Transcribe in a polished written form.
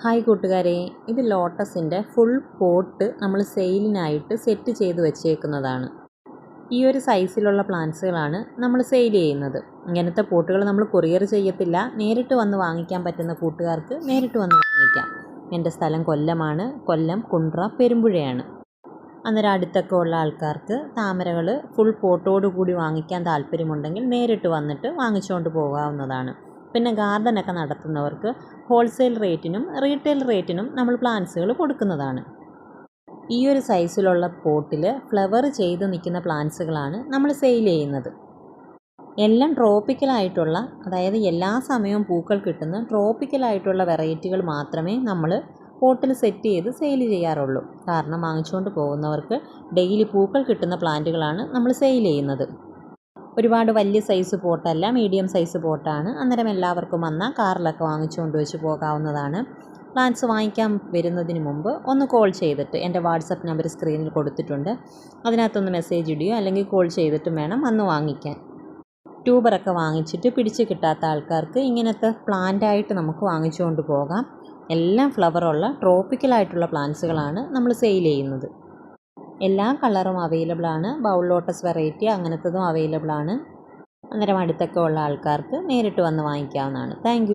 Hi കൂട്ടുകാരെ, ഇത് ലോട്ടസിൻ്റെ full pot നമ്മൾ സെയിലിനായിട്ട് സെറ്റ് ചെയ്ത് വെച്ചേക്കുന്നതാണ്. ഈ ഒരു സൈസിലുള്ള പ്ലാന്റ്സുകളാണ് നമ്മൾ സെയിൽ ചെയ്യുന്നത്. ഇങ്ങനത്തെ പോട്ടുകൾ നമ്മൾ കൊറിയർ ചെയ്യത്തില്ല. നേരിട്ട് വന്ന് വാങ്ങിക്കാൻ പറ്റുന്ന കൂട്ടുകാർക്ക് നേരിട്ട് വന്ന് വാങ്ങിക്കാം. എൻ്റെ സ്ഥലം കൊല്ലമാണ്. കൊല്ലം കുണ്ട്ര പെരുമ്പുഴയാണ്. അന്നേരം അടുത്തൊക്കെ ഉള്ള ആൾക്കാർക്ക് താമരകൾ ഫുൾ പോട്ടോടുകൂടി വാങ്ങിക്കാൻ താല്പര്യമുണ്ടെങ്കിൽ നേരിട്ട് വന്നിട്ട് വാങ്ങിച്ചുകൊണ്ട് പോകാവുന്നതാണ്. പിന്നെ ഗാർഡനൊക്കെ നടത്തുന്നവർക്ക് ഹോൾസെയിൽ റേറ്റിനും റീറ്റെയിൽ റേറ്റിനും നമ്മൾ പ്ലാന്റ്സുകൾ കൊടുക്കുന്നതാണ്. ഈ ഒരു സൈസിലുള്ള പോട്ടിൽ ഫ്ലവർ ചെയ്ത് നിൽക്കുന്ന പ്ലാന്റ്സുകളാണ് നമ്മൾ സെയിൽ ചെയ്യുന്നത്. എല്ലാം ട്രോപ്പിക്കലായിട്ടുള്ള, അതായത് എല്ലാ സമയവും പൂക്കൾ കിട്ടുന്ന ട്രോപ്പിക്കലായിട്ടുള്ള വെറൈറ്റികൾ മാത്രമേ നമ്മൾ പോട്ടിൽ സെറ്റ് ചെയ്ത് സെയിൽ ചെയ്യാറുള്ളൂ. കാരണം വാങ്ങിച്ചുകൊണ്ട് പോകുന്നവർക്ക് ഡെയിലി പൂക്കൾ കിട്ടുന്ന പ്ലാന്റുകളാണ് നമ്മൾ സെയിൽ ചെയ്യുന്നത്. ഒരുപാട് വലിയ സൈസ് പോട്ടല്ല, മീഡിയം സൈസ് പോട്ടാണ്. അന്നേരം എല്ലാവർക്കും വന്നാൽ കാറിലൊക്കെ വാങ്ങിച്ചുകൊണ്ട് വെച്ച് പോകാവുന്നതാണ്. പ്ലാന്റ്സ് വാങ്ങിക്കാൻ വരുന്നതിന് മുമ്പ് ഒന്ന് കോൾ ചെയ്തിട്ട്, എൻ്റെ വാട്സപ്പ് നമ്പർ സ്ക്രീനിൽ കൊടുത്തിട്ടുണ്ട്, അതിനകത്തൊന്ന് മെസ്സേജ് ഇടുകയോ അല്ലെങ്കിൽ കോൾ ചെയ്തിട്ടും വേണം വന്ന് വാങ്ങിക്കാൻ. ട്യൂബറൊക്കെ വാങ്ങിച്ചിട്ട് പിടിച്ച് കിട്ടാത്ത ആൾക്കാർക്ക് ഇങ്ങനത്തെ പ്ലാന്റായിട്ട് നമുക്ക് വാങ്ങിച്ചുകൊണ്ട് പോകാം. എല്ലാം ഫ്ലവറുള്ള ട്രോപ്പിക്കലായിട്ടുള്ള പ്ലാന്റ്സുകളാണ് നമ്മൾ സെയിൽ ചെയ്യുന്നത്. എല്ലാ കളറും അവൈലബിൾ ആണ്. ബൗൾ ലോട്ടസ് വെറൈറ്റി അങ്ങനത്തതും അവൈലബിൾ ആണ്. അന്നേരം അടുത്തൊക്കെ ഉള്ള ആൾക്കാർക്ക് നേരിട്ട് വന്ന് വാങ്ങിക്കാവുന്നതാണ്. Thank you.